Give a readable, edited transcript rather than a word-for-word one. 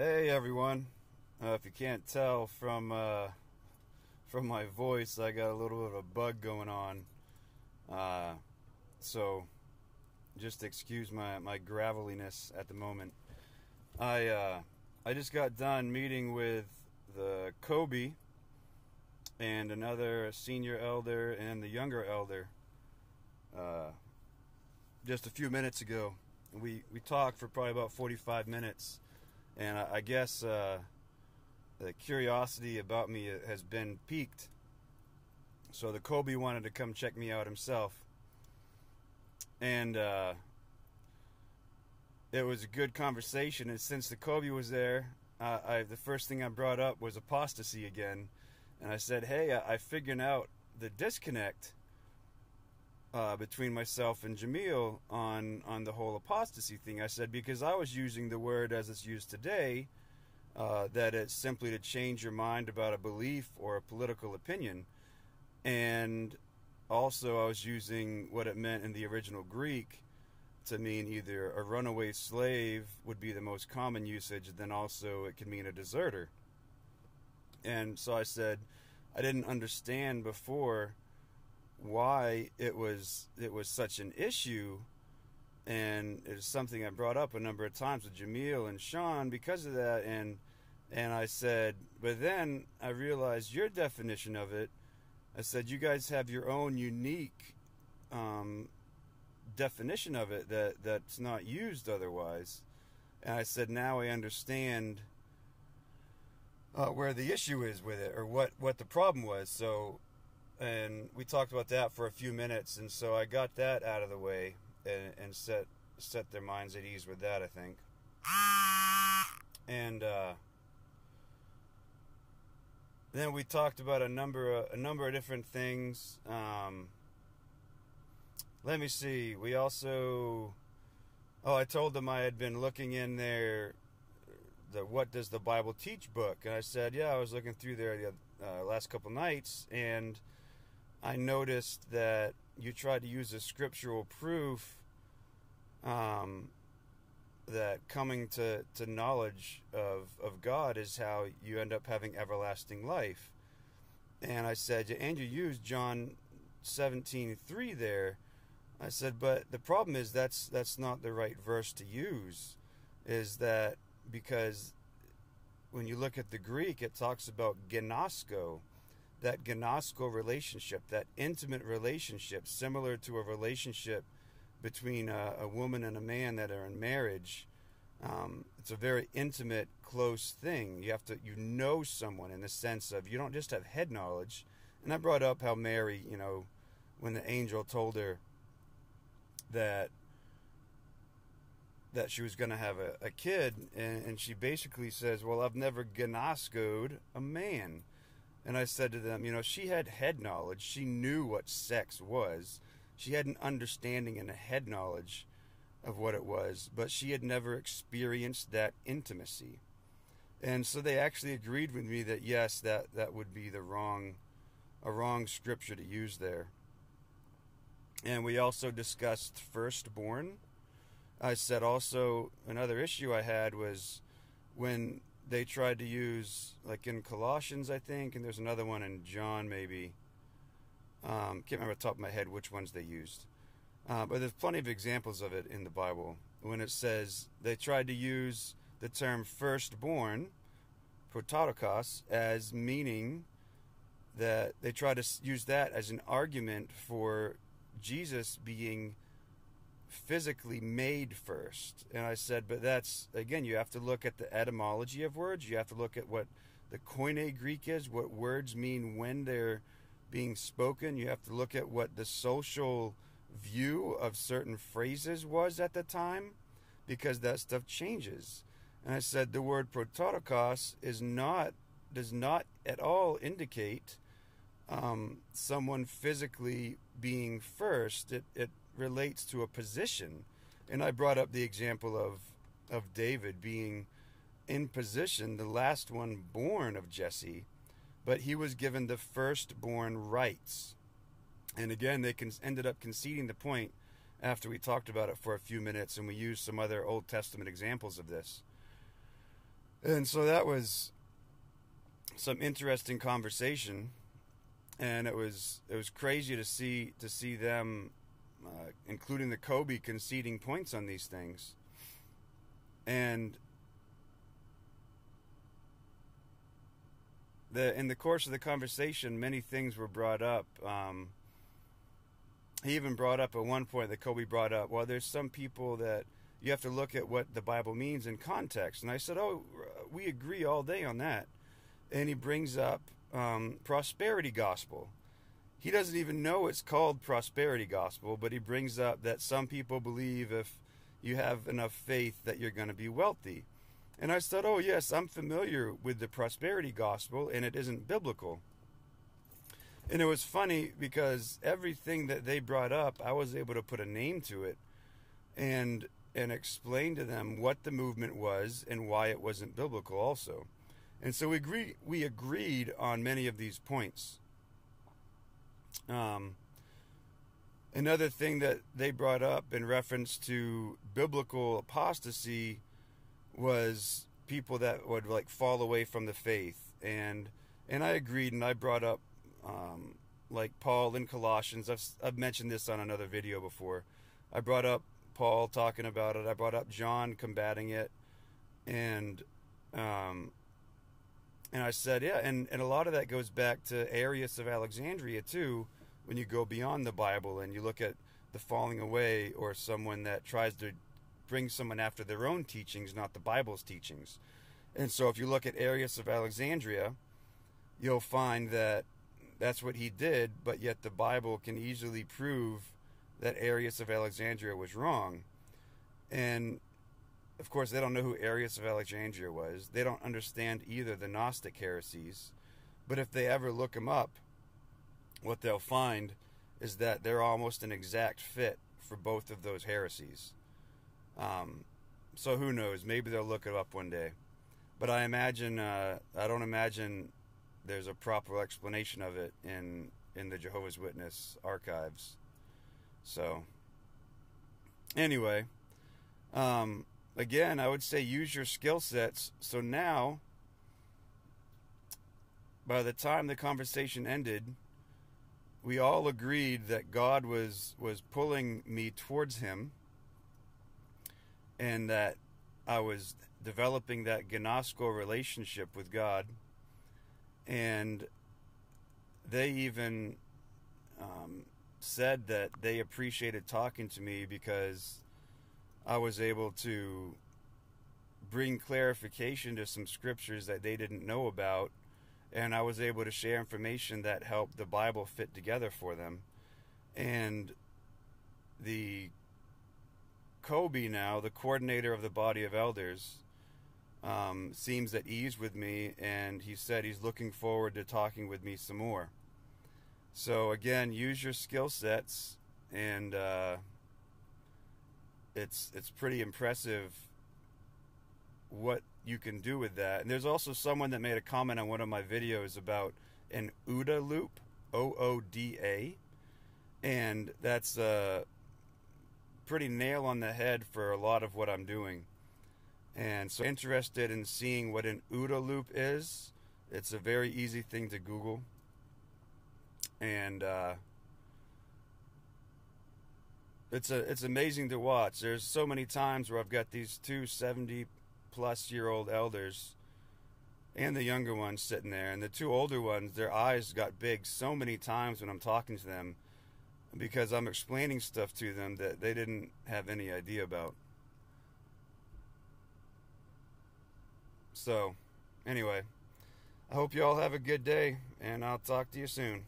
Hey everyone! If you can't tell from my voice, I got a little bit of a bug going on. So just excuse my graveliness at the moment. I just got done meeting with the COBE and another senior elder and the younger elder just a few minutes ago. We talked for probably about 45 minutes. And I guess the curiosity about me has been piqued. So the COBE wanted to come check me out himself. And it was a good conversation. And since the COBE was there, the first thing I brought up was apostasy again. And I said, hey, I figured out the disconnect between myself and Jamil on the whole apostasy thing. I said, because I was using the word as it's used today, that it's simply to change your mind about a belief or a political opinion. And also I was using what it meant in the original Greek to mean either a runaway slave would be the most common usage, then also it could mean a deserter. And so I said, I didn't understand before why it was such an issue, and it's something I brought up a number of times with Jamil and Sean because of that, and I said, but then I realized your definition of it. I said, you guys have your own unique definition of it that's not used otherwise. And I said, now I understand where the issue is with it, or what the problem was. So, and we talked about that for a few minutes, and so I got that out of the way and set their minds at ease with that, I think. And then we talked about a number of different things. Let me see. We also, I told them I had been looking in there, the What Does the Bible Teach book, and I said, yeah, I was looking through there the last couple nights, and I noticed that you tried to use a scriptural proof that coming to knowledge of God is how you end up having everlasting life. And I said, and you used John 17:3 there. I said, but the problem is that's not the right verse to use, is that because when you look at the Greek, it talks about genosko, that genosko relationship, that intimate relationship, similar to a relationship between a woman and a man that are in marriage. It's a very intimate, close thing. You know someone in the sense of, you don't just have head knowledge. And I brought up how Mary, when the angel told her that she was going to have a kid, and she basically says, well, I've never genoskoed a man. And I said to them, she had head knowledge. She knew what sex was. She had an understanding and a head knowledge of what it was, but she had never experienced that intimacy. And so they actually agreed with me that, yes, that would be a wrong scripture to use there. And we also discussed firstborn. I said also another issue I had was when they tried to use, like in Colossians, I think, and there's another one in John, maybe. Can't remember off the top of my head which ones they used. But there's plenty of examples of it in the Bible. When it says they tried to use the term firstborn, prototokos, as meaning that they tried to use that as an argument for Jesus being physically made first. And I said, but that's, again, you have to look at the etymology of words. You have to look at what the Koine Greek is, what words mean when they're being spoken. You have to look at what the social view of certain phrases was at the time, because that stuff changes. And I said the word prototokos does not at all indicate someone physically being first. It relates to a position. And I brought up the example of David being in position, the last one born of Jesse, but he was given the firstborn rights. And again, they ended up conceding the point after we talked about it for a few minutes, and we used some other Old Testament examples of this. And so that was some interesting conversation, and it was crazy to see them, including the COBE, conceding points on these things. And in the course of the conversation, many things were brought up. He even brought up at one point that COBE brought up, well, there's some people that you have to look at what the Bible means in context. And I said, oh, we agree all day on that. And he brings up prosperity gospel. He doesn't even know it's called prosperity gospel, but he brings up that some people believe if you have enough faith that you're going to be wealthy. And I said, oh, yes, I'm familiar with the prosperity gospel, and it isn't biblical. And it was funny because everything that they brought up, I was able to put a name to it and explain to them what the movement was and why it wasn't biblical also. And so we agreed on many of these points. Another thing that they brought up in reference to biblical apostasy was people that would like fall away from the faith, and I agreed, and I brought up like Paul in Colossians. I've mentioned this on another video before. I brought up Paul talking about it. I brought up John combating it, and I said, yeah, and a lot of that goes back to Arius of Alexandria too. When you go beyond the Bible and you look at the falling away, or someone that tries to bring someone after their own teachings, not the Bible's teachings. And so if you look at Arius of Alexandria, you'll find that that's what he did, but yet the Bible can easily prove that Arius of Alexandria was wrong. And of course, they don't know who Arius of Alexandria was. They don't understand either the Gnostic heresies. But if they ever look them up, what they'll find is that they're almost an exact fit for both of those heresies. So who knows? Maybe they'll look it up one day. But I imagine, I don't imagine there's a proper explanation of it in the Jehovah's Witness archives. So, anyway, again, I would say use your skill sets. So now, by the time the conversation ended, we all agreed that God was pulling me towards him, and that I was developing that gnosko relationship with God. And they even said that they appreciated talking to me because I was able to bring clarification to some scriptures that they didn't know about, and I was able to share information that helped the Bible fit together for them. And the COBE now, the coordinator of the body of elders, seems at ease with me, and he said he's looking forward to talking with me some more. So again, use your skill sets, and it's pretty impressive what you can do with that. And there's also someone that made a comment on one of my videos about an OODA loop, OODA, and that's pretty nail on the head for a lot of what I'm doing. And so, interested in seeing what an OODA loop is, it's a very easy thing to Google. And it's amazing to watch. There's so many times where I've got these two 70-plus-year-old elders and the younger ones sitting there, and the two older ones, their eyes got big so many times when I'm talking to them, because I'm explaining stuff to them that they didn't have any idea about. So, anyway, I hope you all have a good day, and I'll talk to you soon.